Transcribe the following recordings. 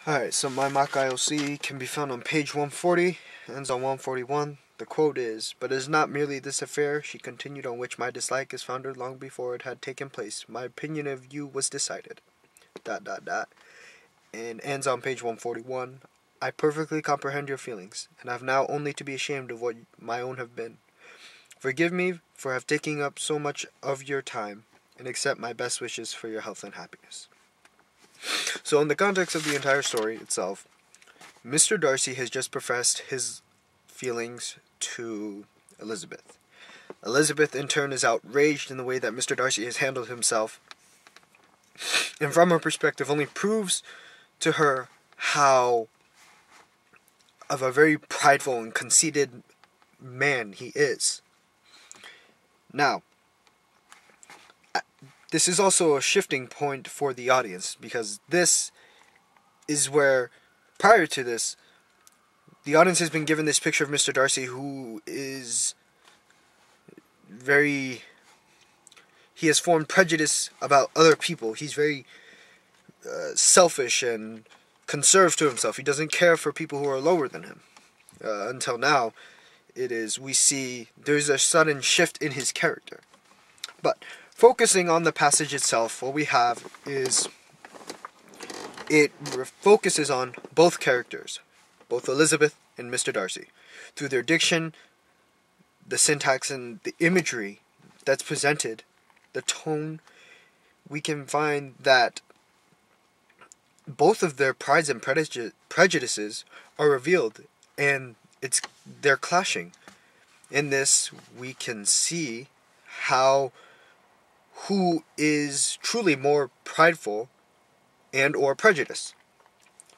Alright, so my mock IOC can be found on page 140, ends on 141. The quote is, "But it is not merely this affair," she continued, "on which my dislike is founded long before it had taken place. My opinion of you was decided. ... And ends on page 141. "I perfectly comprehend your feelings, and have now only to be ashamed of what my own have been. Forgive me for have taken up so much of your time, and accept my best wishes for your health and happiness." So in the context of the entire story itself, Mr. Darcy has just professed his feelings to Elizabeth. Elizabeth, in turn, is outraged in the way that Mr. Darcy has handled himself, and from her perspective only proves to her how of a very prideful and conceited man he is. Now, this is also a shifting point for the audience, because this is where, prior to this, the audience has been given this picture of Mr. Darcy, who is he has formed prejudice about other people. He's very selfish and conserved to himself. He doesn't care for people who are lower than him. Until now, we see there's a sudden shift in his character. But focusing on the passage itself, what we have is it focuses on both characters, both Elizabeth and Mr. Darcy, through their diction, the syntax, and the imagery that's presented, the tone. We can find that both of their prides and prejudices are revealed, and they're clashing. In this, we can see who is truly more prideful and or prejudiced.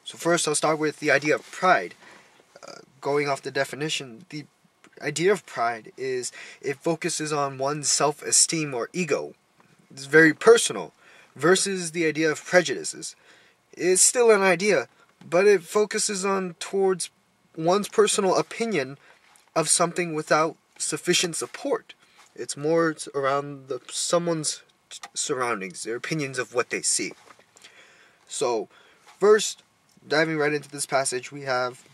So first, I'll start with the idea of pride. Going off the definition, the idea of pride is it focuses on one's self-esteem or ego. It's very personal, versus the idea of prejudices. It's still an idea, but it focuses on towards one's personal opinion of something without sufficient support. It's more around someone's surroundings, their opinions of what they see. So, first, diving right into this passage, we have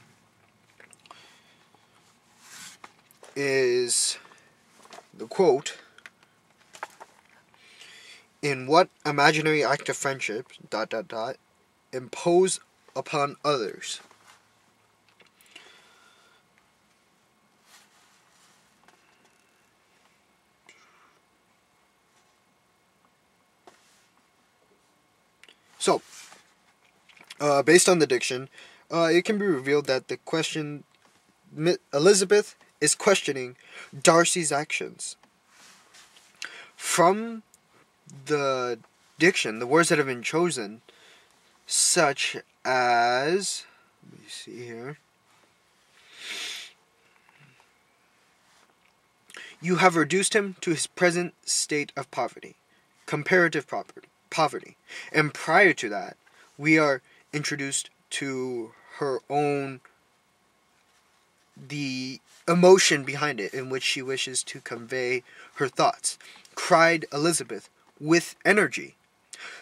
is the quote, "In what imaginary act of friendship, ... impose upon others." So, based on the diction, it can be revealed that Elizabeth is questioning Darcy's actions. From the diction, the words that have been chosen, such as, let me see here, "You have reduced him to his present state of poverty," comparative poverty. And prior to that, we are introduced to her own, the emotion behind it, in which she wishes to convey her thoughts. Cried Elizabeth with energy.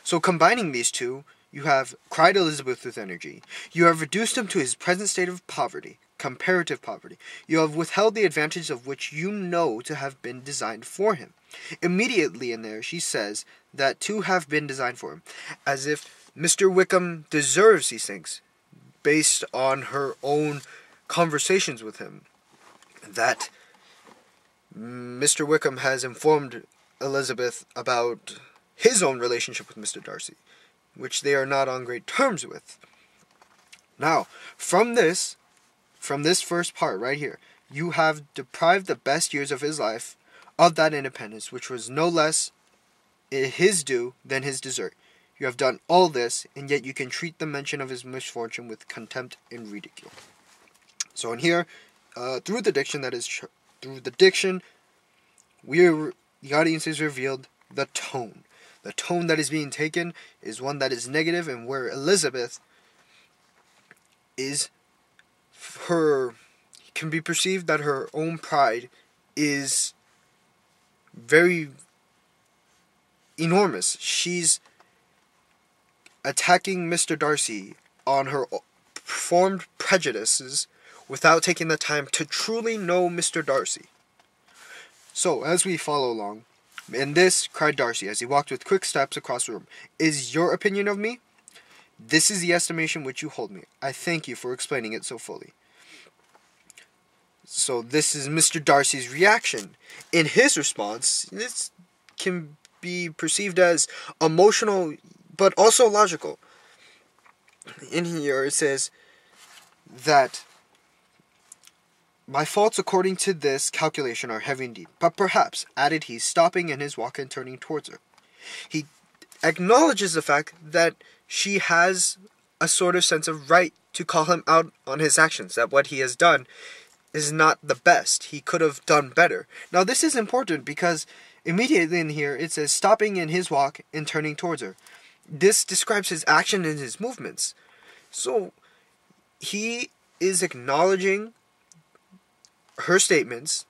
So combining these two, you have cried Elizabeth with energy. You have reduced him to his present state of poverty, comparative poverty. You have withheld the advantage of which you know to have been designed for him. Immediately in there, she says that to have been designed for him, as if Mr. Wickham deserves these things, based on her own conversations with him, that Mr. Wickham has informed Elizabeth about his own relationship with Mr. Darcy, which they are not on great terms with. Now, from this first part right here, you have deprived the best years of his life of that independence, which was no less his due than his desert. You have done all this, and yet you can treat the mention of his misfortune with contempt and ridicule. So in here, through the diction, the audience is revealed the tone. The tone that is being taken is one that is negative, and where Elizabeth can be perceived that her own pride is very enormous. She's attacking Mr. Darcy on her formed prejudices without taking the time to truly know Mr. Darcy. So, as we follow along, "In this," cried Darcy, as he walked with quick steps across the room, "is your opinion of me? This is the estimation which you hold me. I thank you for explaining it so fully." So this is Mr. Darcy's reaction. In his response, this can be perceived as emotional, but also logical. In here it says that, "My faults according to this calculation are heavy indeed, but perhaps," added he, stopping in his walk and turning towards her. He acknowledges the fact that she has a sort of sense of right to call him out on his actions, that what he has done is not the best. He could have done better. Now this is important because immediately in here it says stopping in his walk and turning towards her. This describes his action and his movements. So he is acknowledging her statements,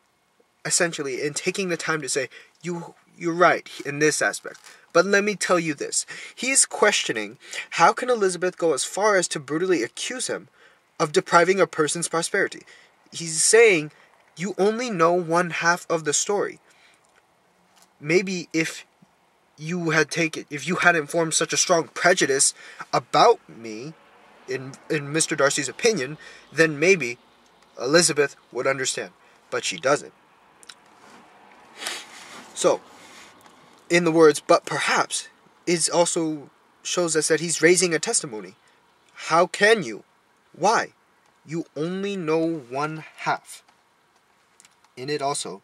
essentially, and taking the time to say, you're right in this aspect. But let me tell you this. He is questioning, how can Elizabeth go as far as to brutally accuse him of depriving a person's prosperity? He's saying, you only know one half of the story. Maybe if you hadn't formed such a strong prejudice about me, in Mr. Darcy's opinion, then maybe Elizabeth would understand. But she doesn't. So, in the words, "but perhaps," it also shows us that he's raising a testimony. How can you? Why? You only know one half. In it also,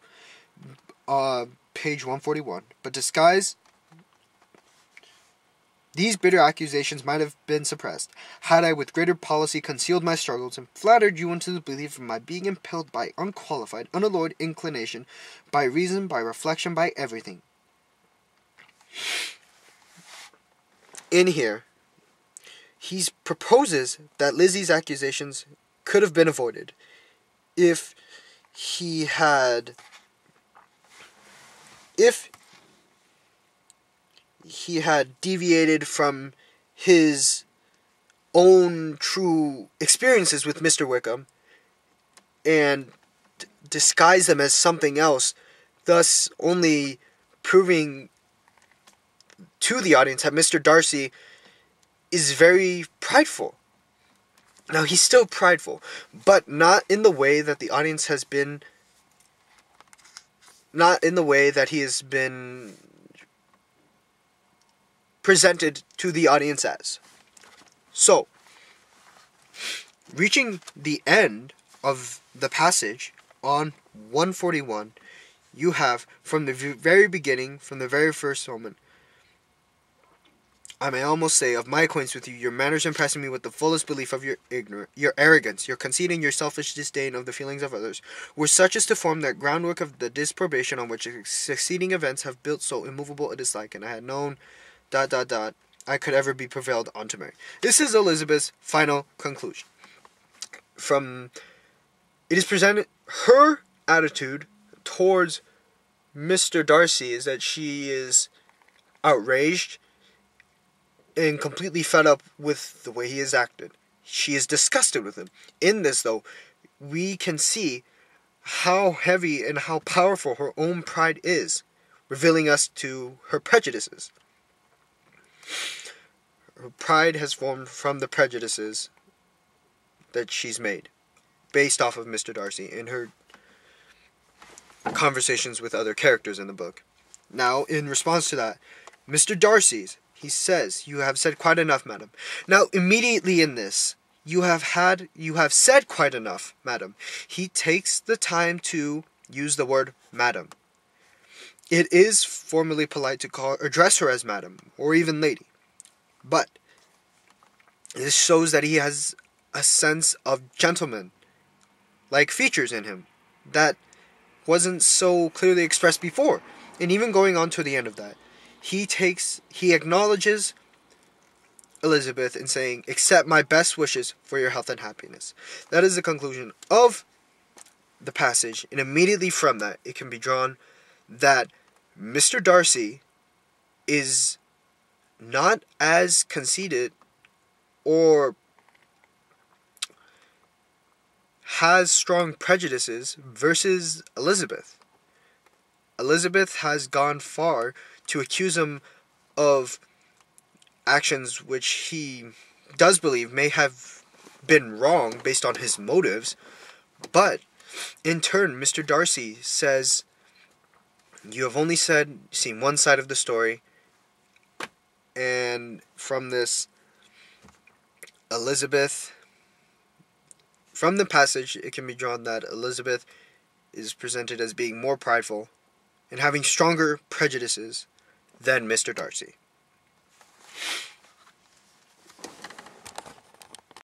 page 141, "but disguise these bitter accusations might have been suppressed, had I with greater policy concealed my struggles, and flattered you into the belief of my being impelled by unqualified, unalloyed inclination, by reason, by reflection, by everything." In here, he proposes that Lizzie's accusations could have been avoided if he had deviated from his own true experiences with Mr. Wickham and disguised them as something else, thus only proving to the audience that Mr. Darcy is very prideful. Now, he's still prideful, but not in the way that the audience has been, not in the way that he has been presented to the audience as. So, reaching the end of the passage on 141, you have, from the very beginning, from the very first moment, I may almost say, of my acquaintance with you, your manners impressing me with the fullest belief of your arrogance, your conceit, and your selfish disdain of the feelings of others, were such as to form that groundwork of the disprobation on which succeeding events have built so immovable a dislike, and I had known ... I could ever be prevailed on to marry. This is Elizabeth's final conclusion. It is presented, her attitude towards Mr. Darcy is that she is outraged and completely fed up with the way he has acted. She is disgusted with him. In this, though, we can see how heavy and how powerful her own pride is, revealing us to her prejudices. Her pride has formed from the prejudices that she's made, based off of Mr. Darcy in her conversations with other characters in the book. Now, in response to that, Mr. Darcy's, he says, "You have said quite enough, madam." Now, immediately in this, you have said quite enough, madam. He takes the time to use the word madam. It is formally polite to address her as madam, or even lady. But this shows that he has a sense of gentleman-like features in him that wasn't so clearly expressed before. And even going on to the end of that, he acknowledges Elizabeth in saying, "Accept my best wishes for your health and happiness." That is the conclusion of the passage, and immediately from that, it can be drawn that Mr. Darcy is not as conceited or has strong prejudices versus Elizabeth. Elizabeth has gone far to accuse him of actions which he does believe may have been wrong based on his motives, but in turn, Mr. Darcy says, you have only seen one side of the story, and from this, from the passage, it can be drawn that Elizabeth is presented as being more prideful and having stronger prejudices than Mr. Darcy.